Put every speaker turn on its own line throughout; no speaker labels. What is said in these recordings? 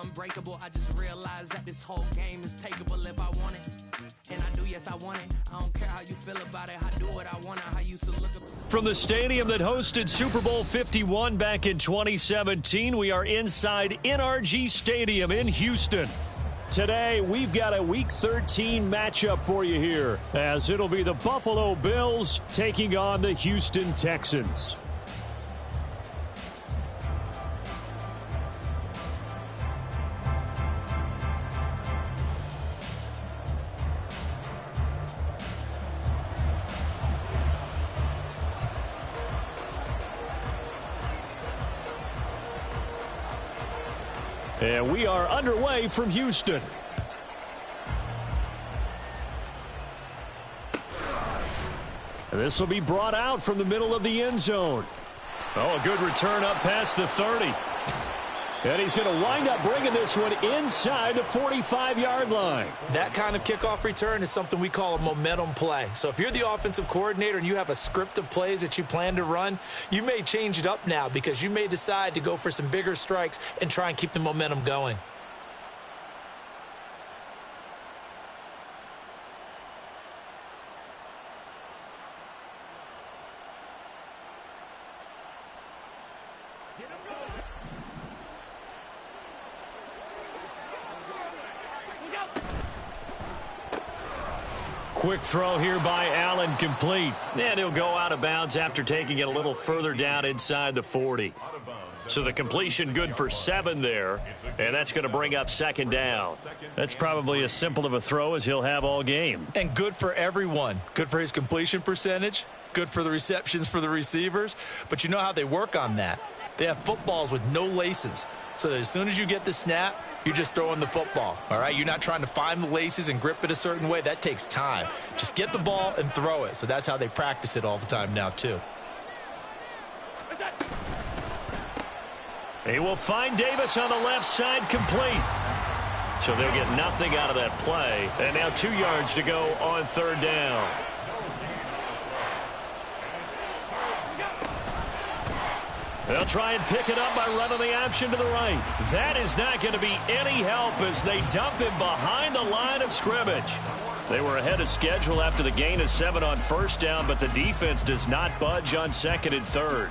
unbreakable. I just realized that this whole game is takeable if I want it. And I do, yes, I want it. I don't care how you feel about it. I do what I want. I used to look up.
From the stadium that hosted Super Bowl 51 back in 2017, we are inside NRG Stadium in Houston. Today, we've got a Week 13 matchup for you here, as it'll be the Buffalo Bills taking on the Houston Texans. And we are underway from Houston. And this will be brought out from the middle of the end zone. Oh, a good return up past the 30. And he's going to wind up bringing this one inside the 45-yard line.
That kind of kickoff return is something we call a momentum play. So if you're the offensive coordinator and you have a script of plays that you plan to run, you may change it up now because you may decide to go for some bigger strikes and try and keep the momentum going.
Quick throw here by Allen, complete. And he'll go out of bounds after taking it a little further down inside the 40. So the completion good for 7 there, and that's going to bring up second down. That's probably as simple of a throw as he'll have all game.
And good for everyone. Good for his completion percentage, good for the receptions for the receivers. But you know how they work on that. They have footballs with no laces. So that as soon as you get the snap, you're just throwing the football, all right? You're not trying to find the laces and grip it a certain way. That takes time. Just get the ball and throw it. So that's how they practice it all the time now, too.
He will find Davis on the left side, complete. So they'll get nothing out of that play. And now 2 yards to go on third down. They'll try and pick it up by running the option to the right. That is not going to be any help as they dump him behind the line of scrimmage. They were ahead of schedule after the gain of 7 on first down, but the defense does not budge on second and third.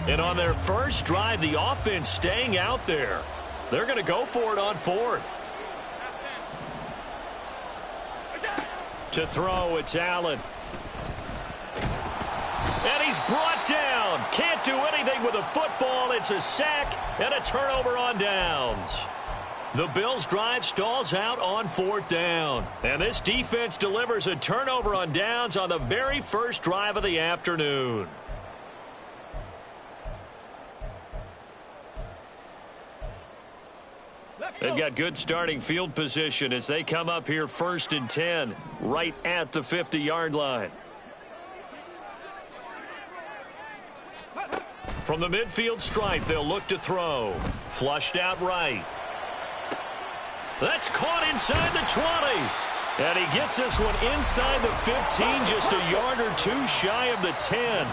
And on their first drive, the offense staying out there. They're going to go for it on 4th. To throw, it's Allen. And he's brought down. Can't do anything with a football. It's a sack and a turnover on downs. The Bills' drive stalls out on 4th down. And this defense delivers a turnover on downs on the very first drive of the afternoon. They've got good starting field position as they come up here 1st and 10, right at the 50-yard line. From the midfield stripe, they'll look to throw. Flushed out right. That's caught inside the 20. And he gets this one inside the 15, just a yard or 2 shy of the 10.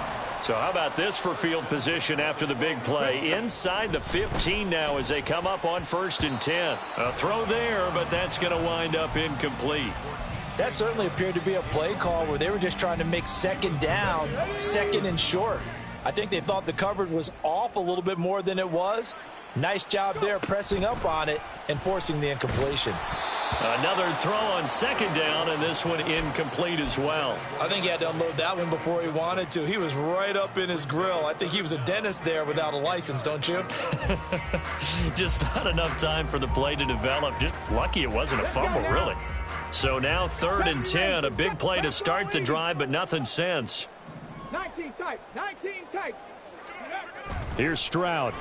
So how about this for field position after the big play? Inside the 15 now as they come up on 1st and 10. A throw there, but that's going to wind up incomplete.
That certainly appeared to be a play call where they were just trying to make second down, second and short. I think they thought the coverage was off a little bit more than it was. Nice job there pressing up on it and forcing the incompletion.
Another throw on second down, and this one incomplete as well.
I think he had to unload that one before he wanted to. He was right up in his grill. I think he was a dentist there without a license, don't you?
Just not enough time for the play to develop. Just lucky it wasn't a fumble, really. So now 3rd and 10, a big play to start the drive, but nothing since.
19 tight.
Here's Stroud.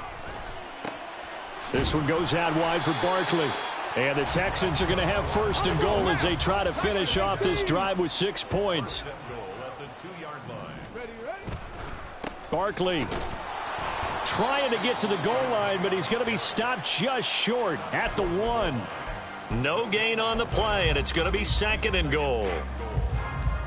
This one goes out wide for Barkley. And the Texans are going to have first and goal as they try to finish off this drive with 6 points. Barkley trying to get to the goal line, but he's going to be stopped just short at the 1. No gain on the play, and it's going to be second and goal.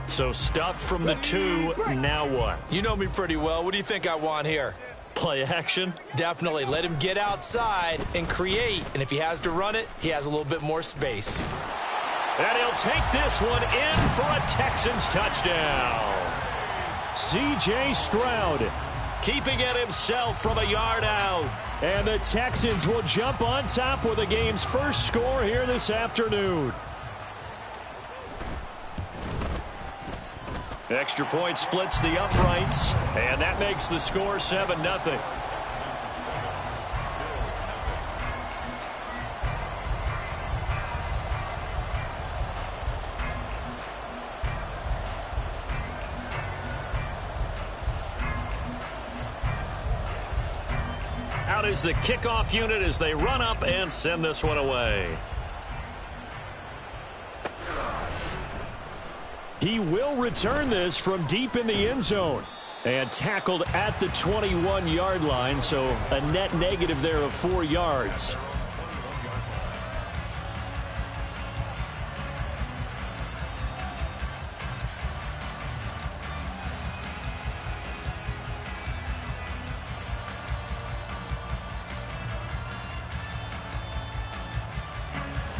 So stuffed from the 2. Now what?
You know me pretty well. What do you think I want here?
Play action?
Definitely. Let him get outside and create. And if he has to run it, he has a little bit more space.
And he'll take this one in for a Texans touchdown. C.J. Stroud keeping it himself from a yard out. And the Texans will jump on top with the game's first score here this afternoon. Extra point splits the uprights, and that makes the score 7-0. Out is the kickoff unit as they run up and send this one away. He will return this from deep in the end zone and tackled at the 21-yard line, so a net negative there of 4 yards.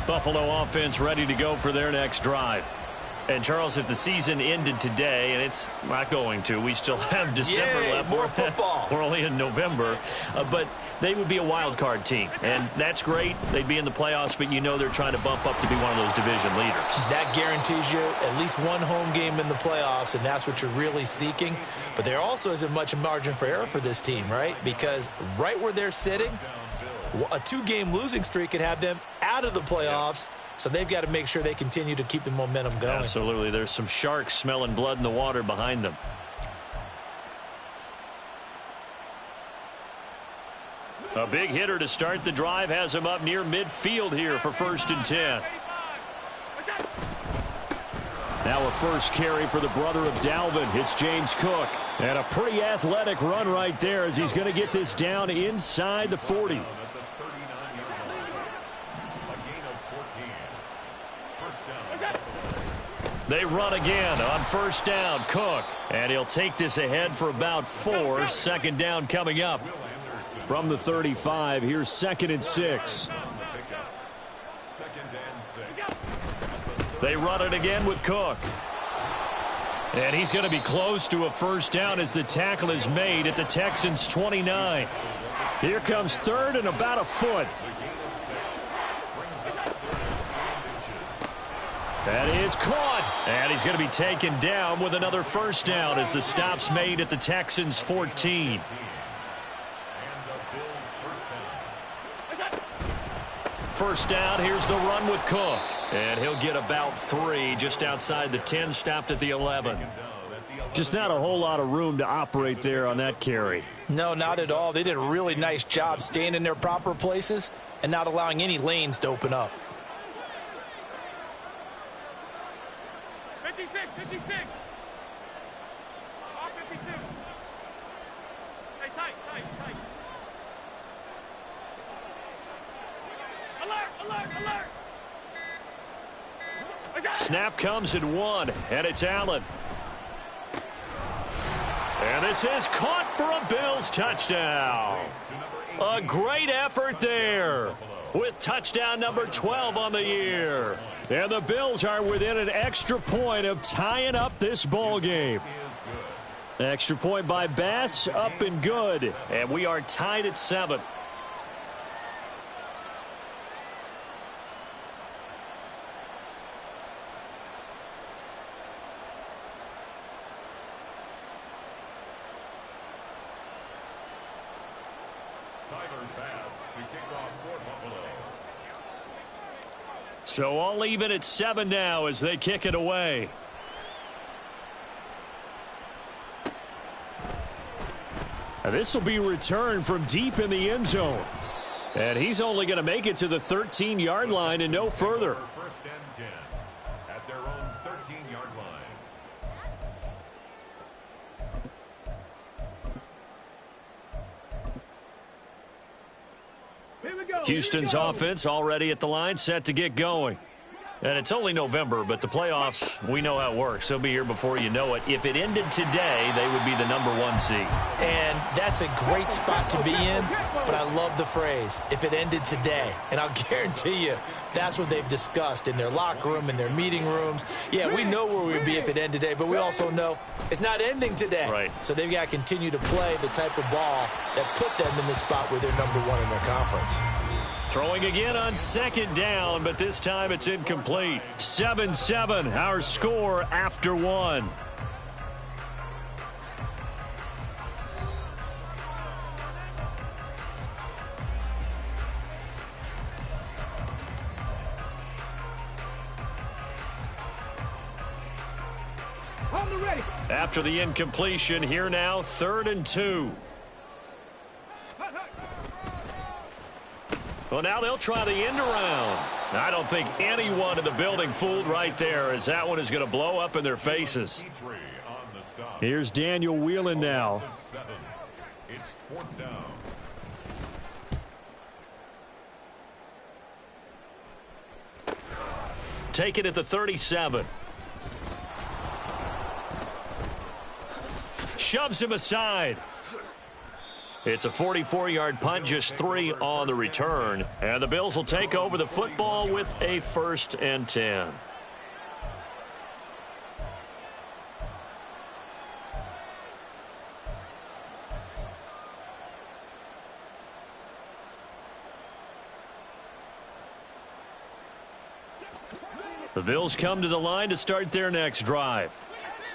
Buffalo offense ready to go for their next drive. And, Charles, if the season ended today, and it's not going to, we still have December left.
More football.
We're only in November. But they would be a wild card team. And that's great. They'd be in the playoffs, but you know they're trying to bump up to be one of those division leaders. That
guarantees you at least one home game in the playoffs, and that's what you're really seeking. But there also isn't much margin for error for this team, right? Because right where they're sitting, a 2-game losing streak could have them out of the playoffs. So they've got to make sure they continue to keep the momentum going.
Absolutely. There's some sharks smelling blood in the water behind them. A big hitter to start the drive has him up near midfield here for 1st and 10. Now a first carry for the brother of Dalvin. It's James Cook. And a pretty athletic run right there as he's going to get this down inside the 40. They run again on 1st down. Cook. And he'll take this ahead for about 4. 2nd down coming up. From the 35, here's 2nd and 6. They run it again with Cook. And he's going to be close to a 1st down as the tackle is made at the Texans' 29. Here comes 3rd and about a foot. That is caught. And he's going to be taken down with another 1st down as the stop's made at the Texans' 14. First down, here's the run with Cook. And he'll get about 3 just outside the 10, stopped at the 11. Just not a whole lot of room to operate there on that carry.
No, not at all. They did a really nice job staying in their proper places and not allowing any lanes to open up.
56. 52. Hey, tight. Alert.
Snap comes at 1, and it's Allen. And this is caught for a Bills touchdown. A great effort there with touchdown number 12 on the year. And the Bills are within an extra point of tying up this ball game. Extra point by Bass, up and good. And we are tied at 7. So all even at 7 now as they kick it away. And this will be returned from deep in the end zone. And he's only going to make it to the 13-yard line and no further.
First and 10 at their own 13-yard line.
Here we go.
Houston's offense already at the line, set to get going. And it's only November, but the playoffs, we know how it works. They'll be here before you know it. If it ended today, they would be the #1 seed.
And that's a great spot to be in, but I love the phrase, if it ended today. And I'll guarantee you, that's what they've discussed in their locker room, in their meeting rooms. Yeah, we know where we'd be if it ended today, but we also know it's not ending today.
Right.
So they've got to continue to play the type of ball that put them in the spot where they're #1 in their conference.
Throwing again on second down, but this time it's incomplete. 7-7, our score after 1.
Ready.
After the incompletion, here now, 3rd and 2. Well, now they'll try the end around. I don't think anyone in the building fooled right there, as that one is going to blow up in their faces. Here's Daniel Whelan now.
It's 4th down.
Take it at the 37. Shoves him aside. It's a 44-yard punt, just 3 on the return. And the Bills will take over the football with a 1st and 10. The Bills come to the line to start their next drive.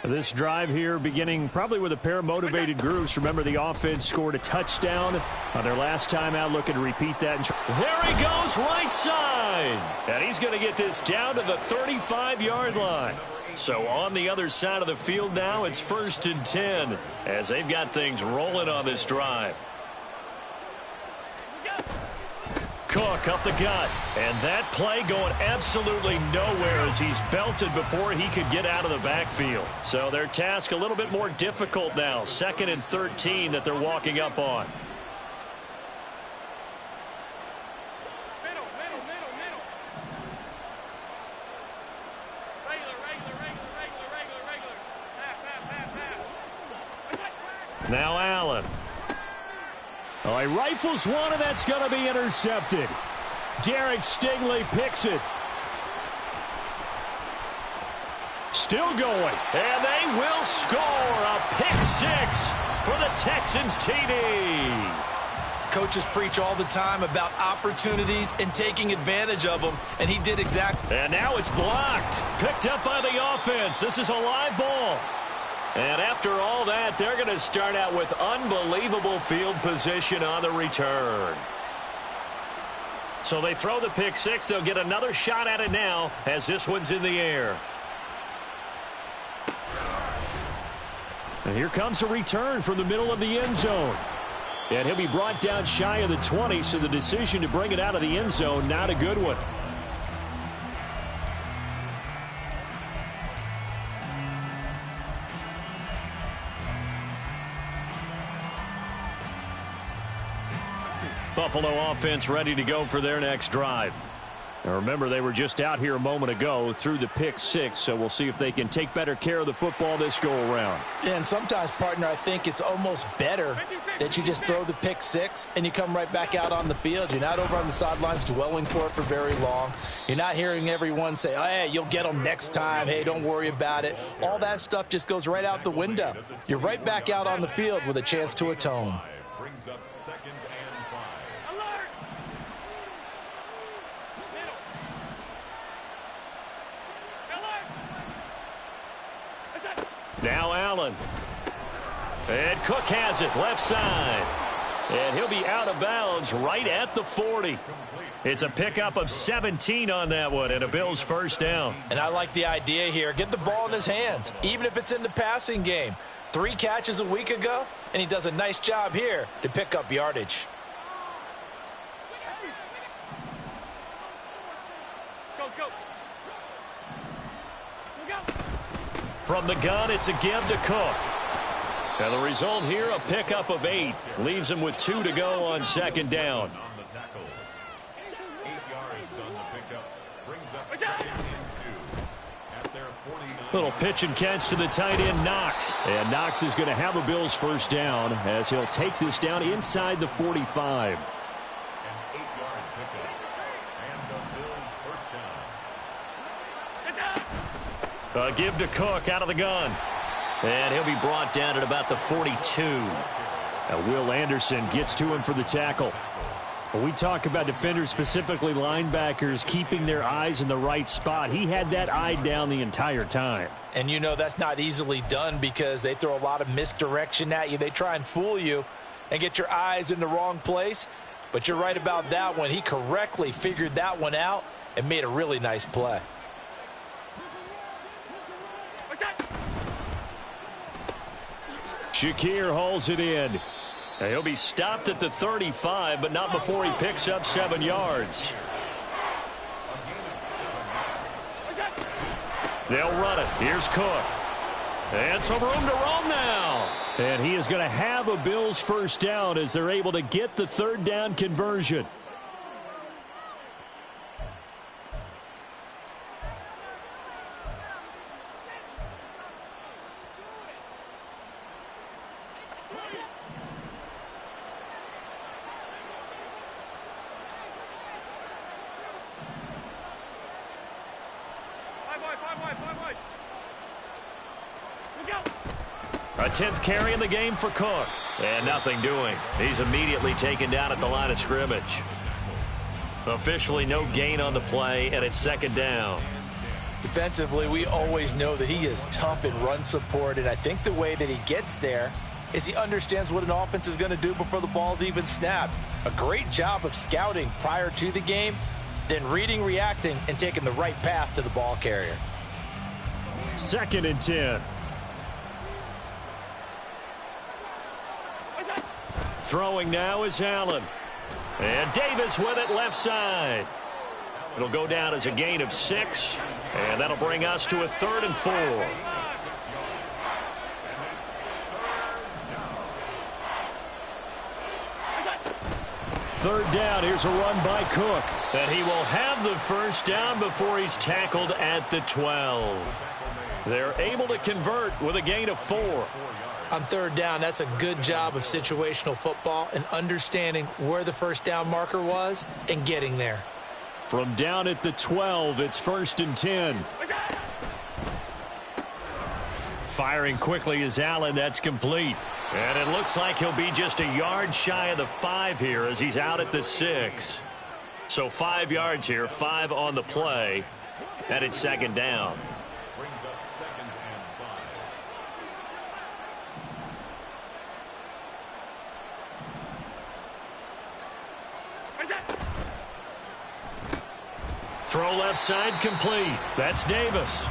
This drive here beginning probably with a pair of motivated groups. Remember, the offense scored a touchdown on their last time out, looking to repeat that. There he goes, right side. And he's going to get this down to the 35-yard line. So on the other side of the field now, it's 1st and 10 as they've got things rolling on this drive. Cook up the gut, and that play going absolutely nowhere as he's belted before he could get out of the backfield. So their task a little bit more difficult now. 2nd and 13 that they're walking up on.
Middle. Regular. Pass.
Now Allen. Oh, he rifles one, and that's going to be intercepted. Derek Stingley picks it. Still going, and they will score a pick 6 for the Texans TD.
Coaches preach all the time about opportunities and taking advantage of them, and he did exactly.
And now it's blocked. Picked up by the offense. This is a live ball. And after all that, they're going to start out with unbelievable field position on the return. So they throw the pick 6. They'll get another shot at it now as this one's in the air. And here comes a return from the middle of the end zone. And he'll be brought down shy of the 20, so the decision to bring it out of the end zone, not a good one. Buffalo offense ready to go for their next drive. Now remember, they were just out here a moment ago through the pick 6, so we'll see if they can take better care of the football this go-around.
Yeah, and sometimes, partner, I think it's almost better that you just throw the pick 6 and you come right back out on the field. You're not over on the sidelines dwelling for it for very long. You're not hearing everyone say, oh, hey, you'll get them next time. Hey, don't worry about it. All that stuff just goes right out the window. You're right back out on the field with a chance to atone.
Brings up 2nd and 5.
Alert!
Now Allen. And Cook has it, left side. And he'll be out of bounds right at the 40. It's a pickup of 17 on that one and a Bills 1st down.
And I like the idea here. Get the ball in his hands, even if it's in the passing game. 3 catches a week ago, and he does a nice job here to pick up yardage.
From the gun, it's a give to Cook. And the result here, a pickup of 8. Leaves him with 2 to go on second down.
On the tackle. 8 yards on the pickup. Brings up second and 2 at their 49.
Little pitch and catch to the tight end, Knox. And Knox is going to have a Bills first down as he'll take this down inside the 45.
An 8-yard pickup. And the Bills first down.
A give to Cook out of the gun. And he'll be brought down at about the 42. Now Will Anderson gets to him for the tackle. When we talk about defenders, specifically linebackers, keeping their eyes in the right spot, he had that eye down the entire time.
And you know that's not easily done because they throw a lot of misdirection at you. They try and fool you and get your eyes in the wrong place. But you're right about that one. He correctly figured that one out and made a really nice play.
Shakir hauls it in. Now he'll be stopped at the 35, but not before he picks up 7 yards. They'll run it. Here's Cook. And some room to roam now. And he is going to have a Bills first down as they're able to get the third down conversion. A 10th carry in the game for Cook. And nothing doing. He's immediately taken down at the line of scrimmage. Officially no gain on the play, and it's second down.
Defensively, we always know that he is tough in run support, and I think the way that he gets there is he understands what an offense is going to do before the ball's even snapped. A great job of scouting prior to the game, then reading, reacting, and taking the right path to the ball carrier.
Second and 10. Throwing now is Allen. And Davis with it left side. It'll go down as a gain of 6. And that'll bring us to a 3rd and 4. Third down. Here's a run by Cook. And he will have the first down before he's tackled at the 12. They're able to convert with a gain of 4.
On third down, that's a good job of situational football and understanding where the first down marker was and getting there.
From down at the 12, it's 1st and 10. Firing quickly is Allen. That's complete. And it looks like he'll be just a yard shy of the 5 here as he's out at the 6. So 5 yards here, 5 on the play. And it's second down.
Brings up second and 5.
Throw left side complete. That's Davis.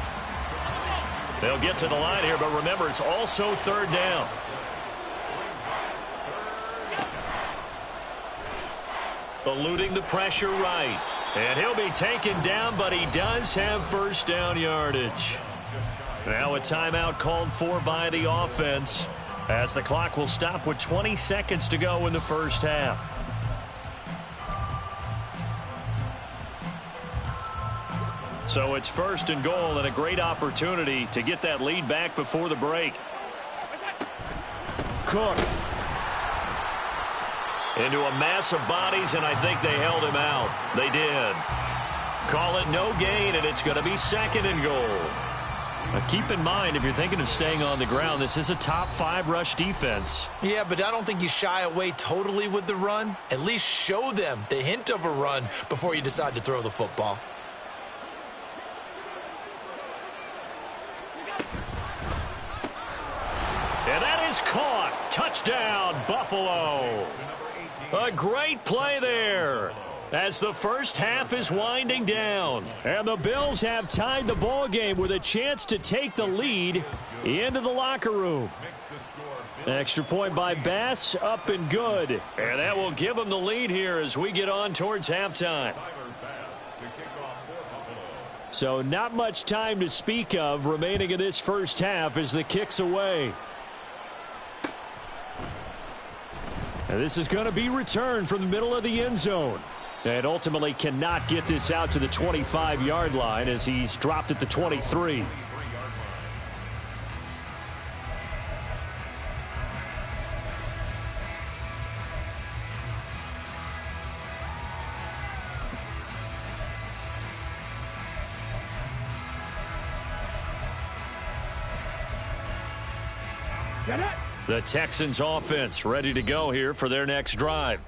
They'll get to the line here, but remember, it's also third down. Eluding the pressure right. And he'll be taken down, but he does have first down yardage. Now a timeout called for by the offense as the clock will stop with 20 seconds to go in the first half. So it's 1st and goal and a great opportunity to get that lead back before the break. Cook. Into a mass of bodies, and I think they held him out. They did. Call it no gain, and it's going to be 2nd and goal. Now keep in mind, if you're thinking of staying on the ground, this is a top 5 rush defense.
Yeah, but I don't think you shy away totally with the run. At least show them the hint of a run before you decide to throw the football.
And that is caught. Touchdown, Buffalo. A great play there as the first half is winding down. And the Bills have tied the ball game with a chance to take the lead into the locker room. Extra point by Bass, up and good. And that will give them the lead here as we get on towards halftime. So not much time to speak of remaining in this first half as the kick's away. And this is going to be returned from the middle of the end zone. And ultimately cannot get this out to the 25-yard line as he's dropped at the 23. The Texans offense ready to go here for their next drive.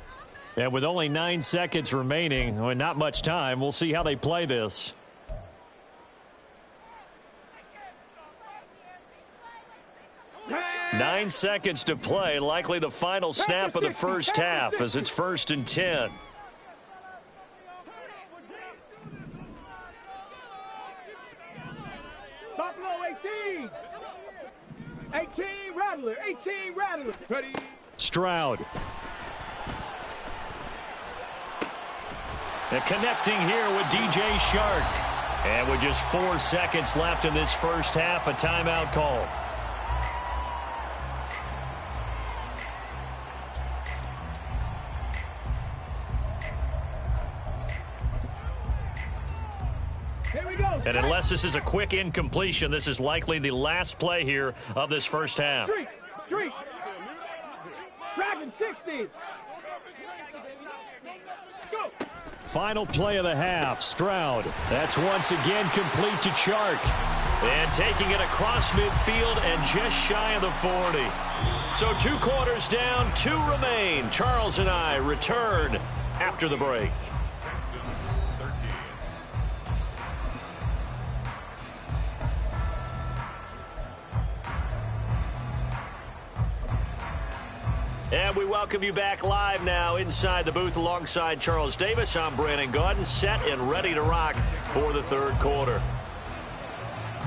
And with only 9 seconds remaining, and not much time, we'll see how they play this. Nine seconds to play, likely the final snap of the first half as it's 1st and 10.
Buffalo 18. 18 Rattler. 18 Rattler. Ready.
Stroud. And connecting here with DJ Shark. And with just 4 seconds left in this first half, a timeout call. And unless this is a quick incompletion, this is likely the last play here of this first half.
Street. Dragon 60. Go.
Final play of the half, Stroud. That's once again complete to Chark. And taking it across midfield and just shy of the 40. So 2 quarters down, 2 remain. Charles and I return after the break. And we welcome you back live now inside the booth alongside Charles Davis. I'm Brandon Gaudin, set and ready to rock for the third quarter.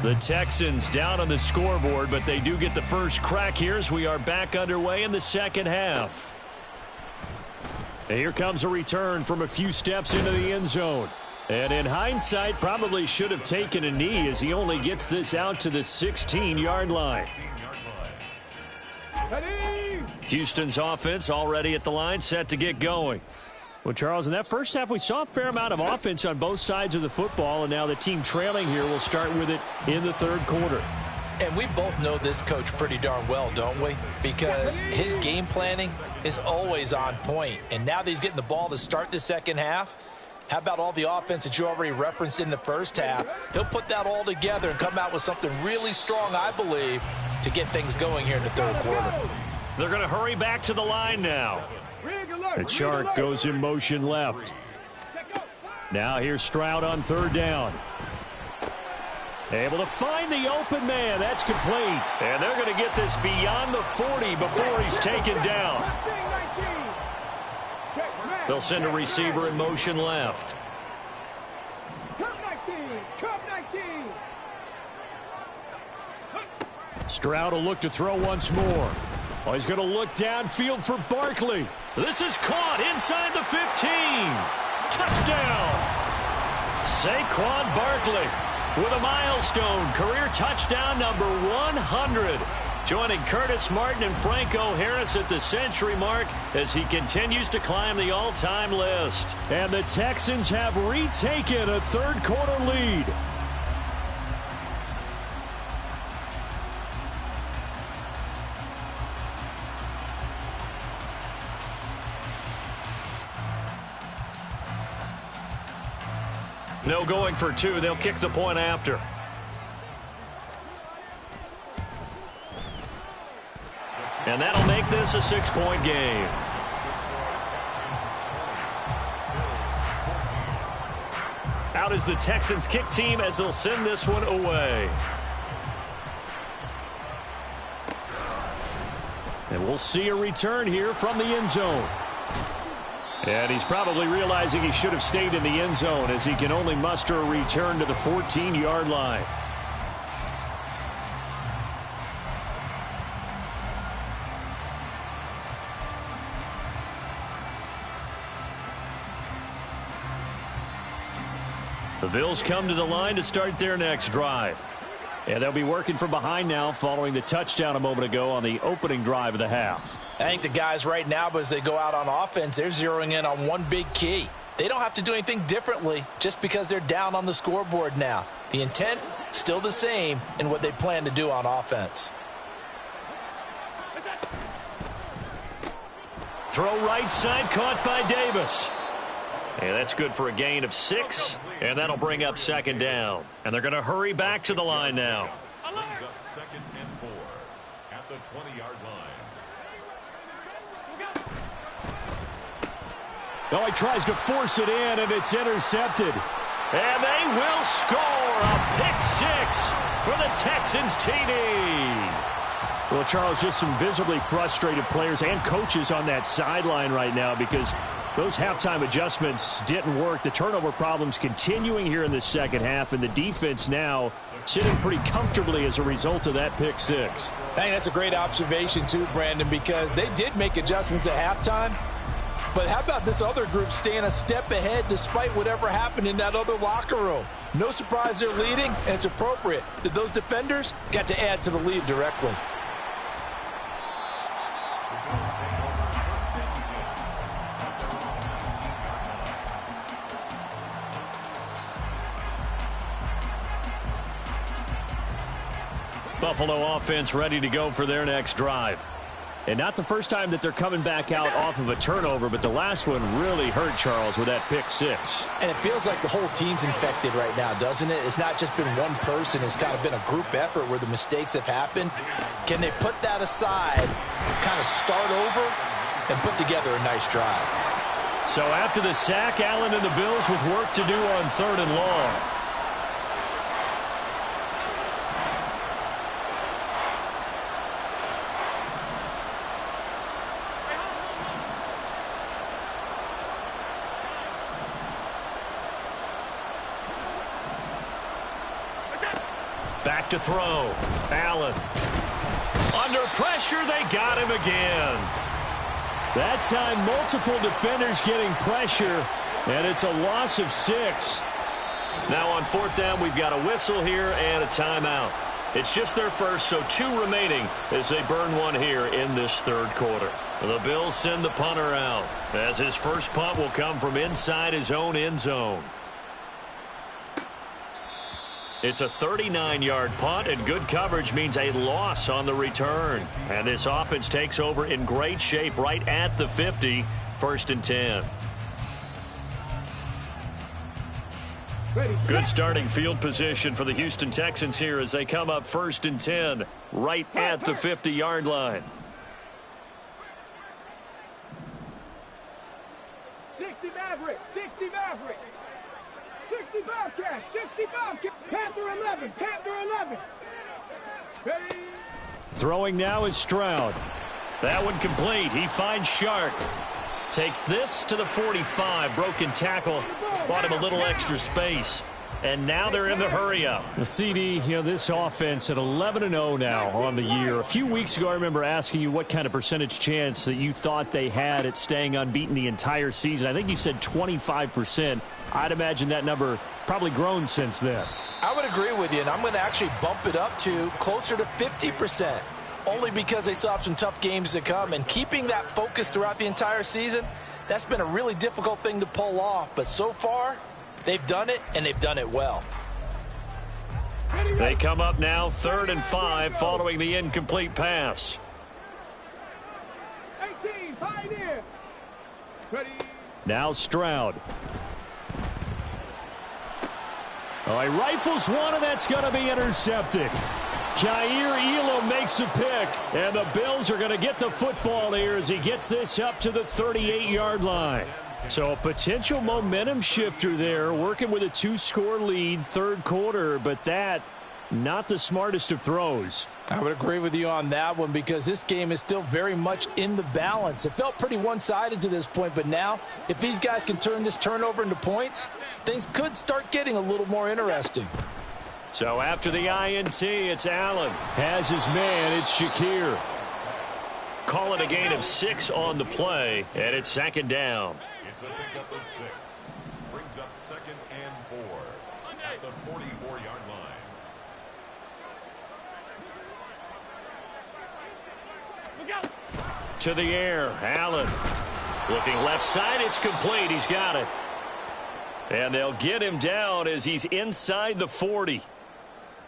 The Texans down on the scoreboard, but they do get the first crack here as we are back underway in the second half. And here comes a return from a few steps into the end zone. And in hindsight, probably should have taken a knee as he only gets this out to the 16-yard line. Houston's offense already at the line, set to get going. Well, Charles, in that first half, we saw a fair amount of offense on both sides of the football, and now the team trailing here will start with it in the third quarter.
And we both know this coach pretty darn well, don't we? Because his game planning is always on point. And now that he's getting the ball to start the second half, how about all the offense that you already referenced in the first half? He'll put that all together and come out with something really strong, I believe, to get things going here in the third quarter.
They're going to hurry back to the line now. And Chark goes in motion left. Now here's Stroud on third down. Able to find the open man. That's complete. And they're going to get this beyond the 40 before he's taken down. They'll send a receiver in motion left. Stroud will look to throw once more. Oh, he's going to look downfield for Barkley. This is caught inside the 15. Touchdown. Saquon Barkley with a milestone career touchdown number 100. Joining Curtis Martin and Franco Harris at the century mark as he continues to climb the all-time list. And the Texans have retaken a third quarter lead. No going for 2. They'll kick the point after. And that'll make this a 6-point game. Out is the Texans kick team as they'll send this one away. And we'll see a return here from the end zone. And he's probably realizing he should have stayed in the end zone as he can only muster a return to the 14-yard line. The Bills come to the line to start their next drive. And they'll be working from behind now following the touchdown a moment ago on the opening drive of the half.
I think the guys right now, as they go out on offense, they're zeroing in on one big key. They don't have to do anything differently just because they're down on the scoreboard now. The intent, still the same in what they plan to do on offense.
Throw right side, caught by Davis. And that's good for a gain of 6, and that'll bring up second down. And they're going to hurry back to the line now.
Brings up 2nd and 4 at the 20-yard line.
Oh, he tries to force it in, and it's intercepted. And they will score a pick 6 for the Texans TD. Well, Charles, just some visibly frustrated players and coaches on that sideline right now because those halftime adjustments didn't work. The turnover problems continuing here in the second half, and the defense now sitting pretty comfortably as a result of that pick 6.
I think that's a great observation too, Brandon, because they did make adjustments at halftime. But how about this other group staying a step ahead despite whatever happened in that other locker room? No surprise they're leading, and it's appropriate that those defenders got to add to the lead directly.
Buffalo offense ready to go for their next drive. And not the first time that they're coming back out off of a turnover, but the last one really hurt, Charles, with that pick 6.
And it feels like the whole team's infected right now, doesn't it? It's not just been one person. It's kind of been a group effort where the mistakes have happened. Can they put that aside, kind of start over, and put together a nice drive?
So after the sack, Allen and the Bills with work to do on 3rd and long. Back to throw. Allen. Under pressure, they got him again. That time, multiple defenders getting pressure, and it's a loss of 6. Now on 4th down, we've got a whistle here and a timeout. It's just their first, so 2 remaining as they burn one here in this 3rd quarter. The Bills send the punter out as his first punt will come from inside his own end zone. It's a 39-yard punt, and good coverage means a loss on the return. And this offense takes over in great shape right at the 50, 1st and 10. Good starting field position for the Houston Texans here as they come up 1st and 10 right at the 50-yard line.
60 Maverick, 60 Maverick. 65 catch, 65 catch. Panther 11, Panther 11. Ready.
Throwing now is Stroud. That one complete. He finds Shark. Takes this to the 45. Broken tackle. Bought him a little extra space. And now they're in the hurry-up. The CD, this offense at 11-0 now on the year. A few weeks ago, I remember asking you what kind of percentage chance that you thought they had at staying unbeaten the entire season. I think you said 25%. I'd imagine that number probably grown since then.
I would agree with you, and I'm going to actually bump it up to closer to 50%, only because they still have some tough games to come. And keeping that focus throughout the entire season, that's been a really difficult thing to pull off. But so far, they've done it, and they've done it well.
They come up now 3rd and 5 following the incomplete pass.
18, Pioneer. Ready.
Now Stroud. Oh, he rifles one, and that's going to be intercepted. Jair Elam makes a pick, and the Bills are going to get the football here as he gets this up to the 38-yard line. So a potential momentum shifter there, working with a 2-score lead, 3rd quarter, but that, not the smartest of throws.
I would agree with you on that one because this game is still very much in the balance. It felt pretty one-sided to this point, but now, if these guys can turn this turnover into points, things could start getting a little more interesting.
So after the INT, it's Allen. Has his man, it's Shakir. Call it a gain of 6 on the play, and it's 2nd down.
It's a pickup of 6. Brings up 2nd and 4 at the 44-yard line.
To the air, Allen. Looking left side, it's complete. He's got it. And they'll get him down as he's inside the 40.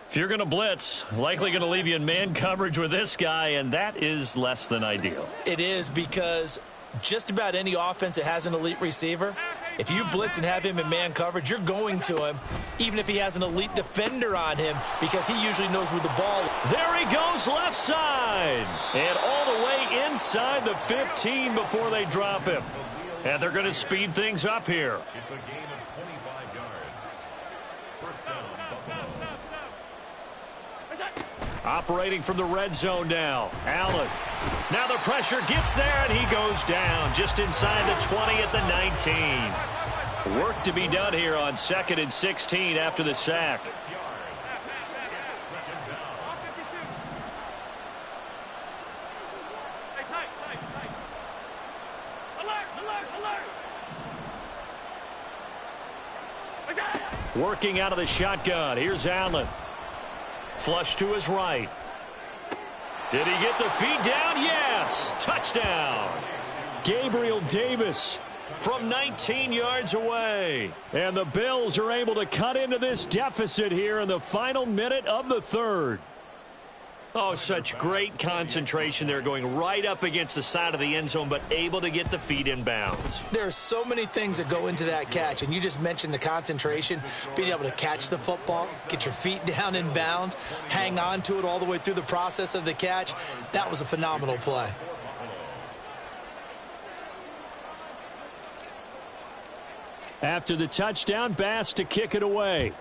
If you're going to blitz, likely going to leave you in man coverage with this guy, and that is less than ideal.
It is, because just about any offense that has an elite receiver, if you blitz and have him in man coverage, you're going to him, even if he has an elite defender on him, because he usually knows where the ball is.
There he goes left side. And all the way inside the 15 before they drop him. And they're going to speed things up here.
It's a gain of 25 yards. First down, Buffalo.
Operating from the red zone now. Allen. Now the pressure gets there, and he goes down just inside the 20 at the 19. Work to be done here on 2nd and 16 after the sack.
6 yards. Second down.
Working out of the shotgun. Here's Allen. Flush to his right. Did he get the feet down? Yes. Touchdown. Gabriel Davis from 19 yards away. And the Bills are able to cut into this deficit here in the final minute of the third. Oh, such great concentration there, going right up against the side of the end zone, but able to get the feet in bounds.
There are so many things that go into that catch, and you just mentioned the concentration, being able to catch the football, get your feet down in bounds, hang on to it all the way through the process of the catch. That was a phenomenal play.
After the touchdown, Bass to kick it away.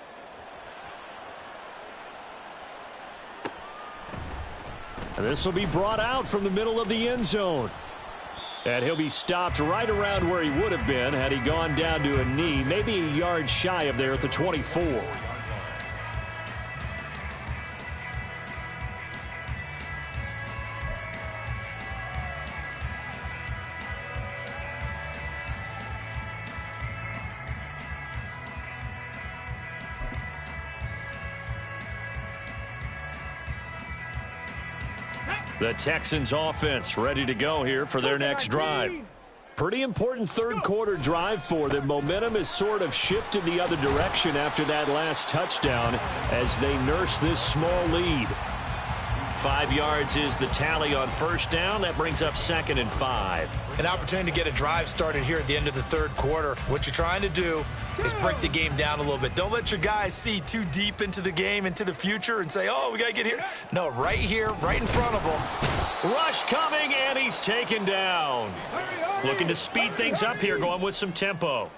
And this will be brought out from the middle of the end zone. And he'll be stopped right around where he would have been had he gone down to a knee, maybe a yard shy of there at the 24. The Texans offense ready to go here for their next drive. Pretty important third quarter drive for them. Momentum has sort of shifted the other direction after that last touchdown as they nurse this small lead. 5 yards is the tally on first down. That brings up 2nd and 5.
An opportunity to get a drive started here at the end of the third quarter. What you're trying to do is break the game down a little bit. Don't let your guys see too deep into the game, into the future, and say, oh, we got to get here. No, right here, right in front of them.
Rush coming, and he's taken down. Looking to speed things up here, going with some tempo.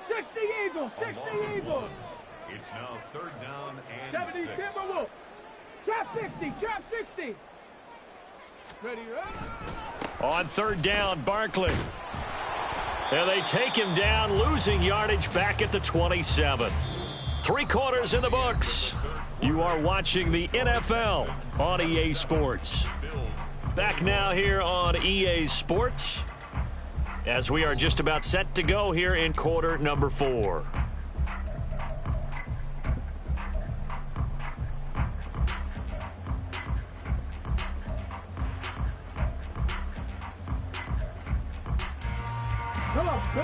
60 Eagles, 60 Eagles.
It's now third down and
70
6.
Timberwolves. Trap 60, trap 60. Ready, up.
On third down, Barkley. And they take him down, losing yardage back at the 27. 3 quarters in the books. You are watching the NFL on EA Sports. Back now here on EA Sports as we are just about set to go here in quarter number 4.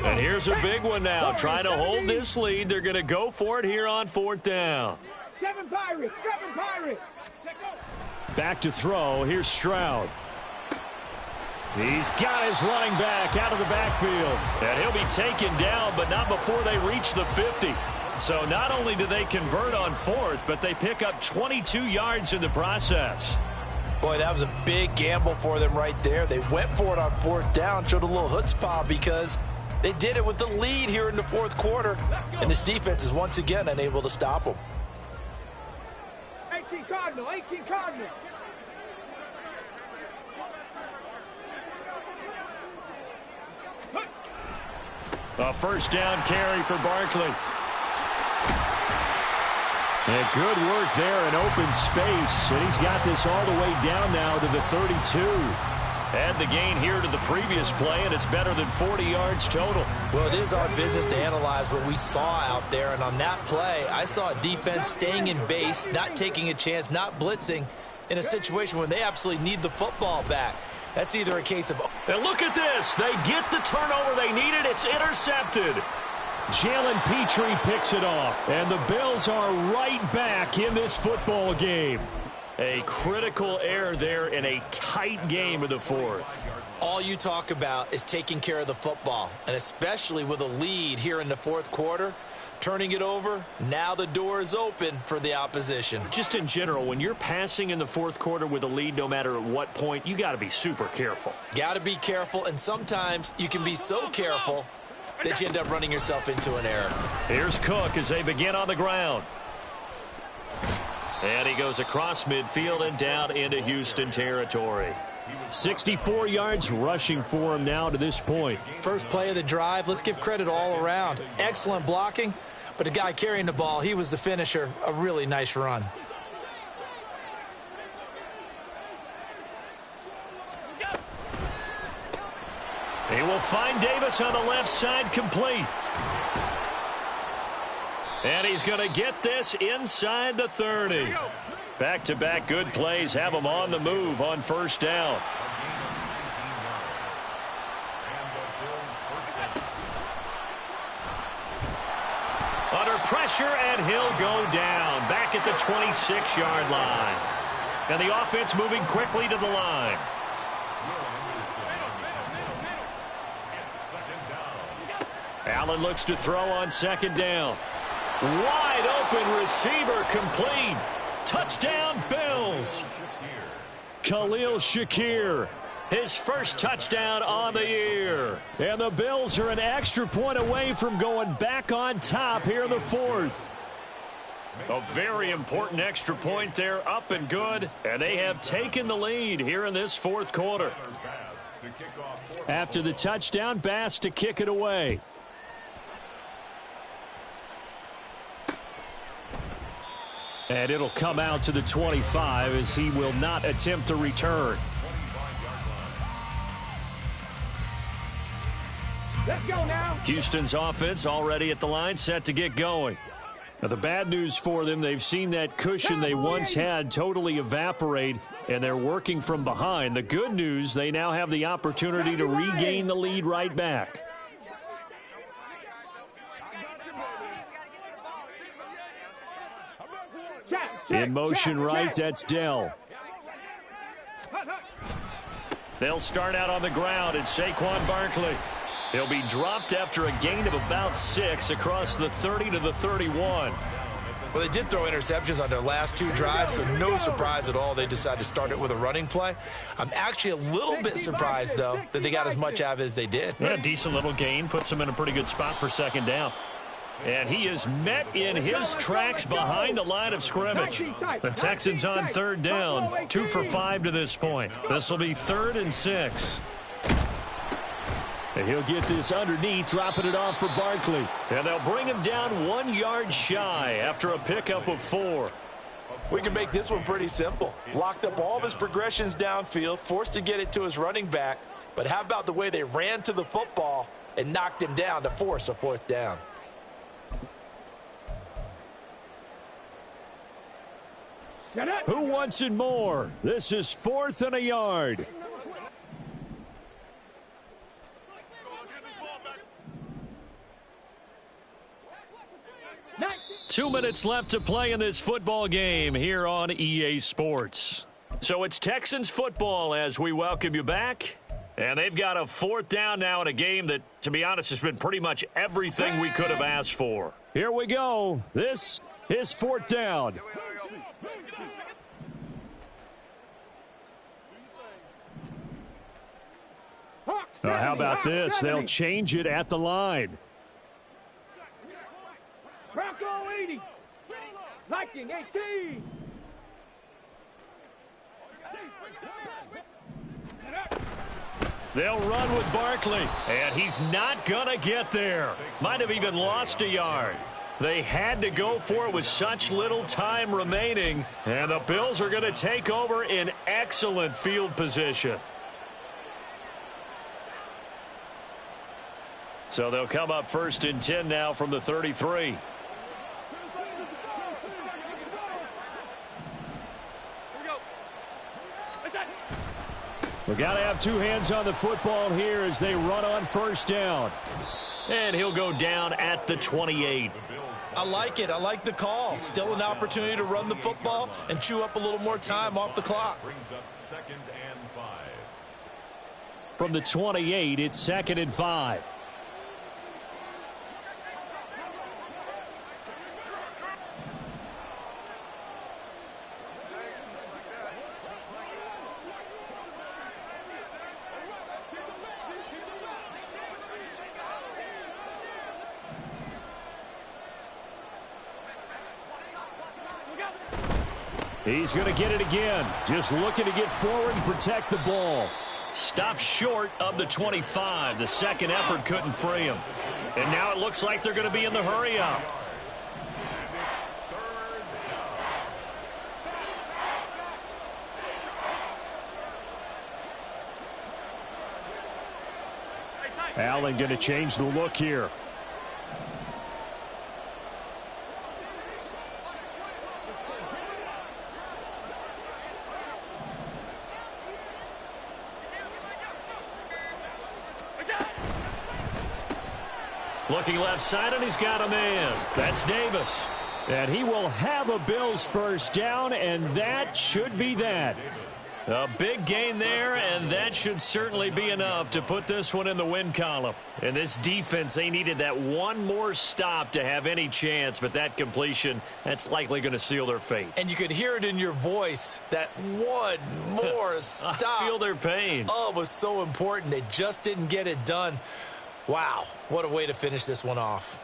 And here's a big one now. Trying to hold this lead. They're going to go for it here on 4th down.
7 Pirates, 7 Pirates.
Back to throw. Here's Stroud. He's got his running back out of the backfield. And he'll be taken down, but not before they reach the 50. So not only do they convert on 4th, but they pick up 22 yards in the process.
Boy, that was a big gamble for them right there. They went for it on 4th down, showed a little chutzpah because they did it with the lead here in the 4th quarter. And this defense is once again unable to stop them.
18 Cardinal, 18 Cardinal.
A first down carry for Barkley. And good work there in open space. And he's got this all the way down now to the 32. Add the gain here to the previous play, and it's better than 40 yards total.
Well, it is our business to analyze what we saw out there, and on that play, I saw a defense staying in base, not taking a chance, not blitzing in a situation when they absolutely need the football back. That's either a case of...
And look at this. They get the turnover they needed. It's intercepted. Jalen Petrie picks it off, and the Bills are right back in this football game. A critical error there in a tight game of the fourth.
All you talk about is taking care of the football, and especially with a lead here in the fourth quarter, turning it over, now the door is open for the opposition.
Just in general, when you're passing in the fourth quarter with a lead, no matter at what point, you got to be super careful.
Got to be careful, and sometimes you can be so careful that you end up running yourself into an error.
Here's Cook as they begin on the ground. And he goes across midfield and down into Houston territory. 64 yards rushing for him now to this point.
First play of the drive, let's give credit all around. Excellent blocking, but the guy carrying the ball, he was the finisher. A really nice run.
He will find Davis on the left side, complete. And he's going to get this inside the 30. Back-to-back good plays have him on the move on first down. Under pressure, and he'll go down. Back at the 26-yard line. And the offense moving quickly to the line. Allen looks to throw on second down. Wide open receiver, complete. Touchdown, Bills. Khalil Shakir, his first touchdown on the year. And the Bills are an extra point away from going back on top here in the fourth. A very important extra point there, up and good. And they have taken the lead here in this fourth quarter. After the touchdown, Bass to kick it away. And it'll come out to the 25 as he will not attempt to return.
Let's go now.
Houston's offense already at the line, set to get going. Now, the bad news for them, they've seen that cushion they once had totally evaporate, and they're working from behind. The good news, they now have the opportunity to regain the lead right back. In motion right, that's Dell. They'll start out on the ground, and Saquon Barkley. He'll be dropped after a gain of about 6 across the 30 to the 31.
Well, they did throw interceptions on their last two drives, so no surprise at all they decided to start it with a running play. I'm actually a little bit surprised, though, that they got as much out of it as they did.
Yeah, decent little gain. Puts them in a pretty good spot for second down. And he is met in his tracks behind the line of scrimmage. The Texans on third down, 2 for 5 to this point. This will be 3rd and 6. And he'll get this underneath, dropping it off for Barkley. And they'll bring him down 1 yard shy after a pickup of 4.
We can make this one pretty simple. Locked up all of his progressions downfield, forced to get it to his running back. But how about the way they ran to the football and knocked him down to force a 4th down?
Who wants it more? This is 4th and a yard. Two minutes left to play in this football game here on EA Sports. So it's Texans football as we welcome you back. And they've got a 4th down now in a game that, to be honest, has been pretty much everything we could have asked for. Here we go. This is 4th down. Now, how about this? They'll change it at the line.
Bronco 80. Viking 18.
They'll run with Barkley, and he's not going to get there. Might have even lost a yard. They had to go for it with such little time remaining, and the Bills are going to take over in excellent field position. So they'll come up 1st and 10 now from the 33. We've got to have two hands on the football here as they run on 1st down. And he'll go down at the 28.
I like it. I like the call. Still an opportunity to run the football and chew up a little more time off the clock.
Brings up 2nd and 5.
From the 28, it's 2nd and 5. He's going to get it again. Just looking to get forward and protect the ball. Stopped short of the 25. The second effort couldn't free him. And now it looks like they're going to be in the hurry up. Allen going to change the look here. Looking left side, and he's got a man. That's Davis. And he will have a Bills 1st down, and that should be that. A big gain there, and that should certainly be enough to put this one in the win column. And this defense, they needed that one more stop to have any chance, but that completion, that's likely going to seal their fate.
And you could hear it in your voice, that one more stop.
I feel their pain.
Oh, it was so important. They just didn't get it done. Wow, what a way to finish this one off.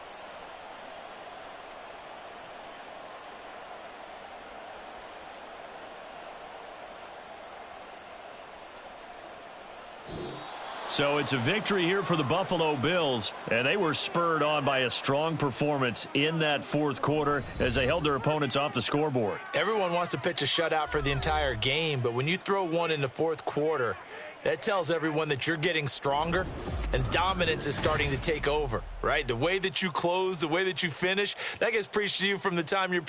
So it's a victory here for the Buffalo Bills, and they were spurred on by a strong performance in that 4th quarter as they held their opponents off the scoreboard.
Everyone wants to pitch a shutout for the entire game, but when you throw one in the 4th quarter, that tells everyone that you're getting stronger and dominance is starting to take over, right? The way that you close, the way that you finish, that gets preached to you from the time you're playing.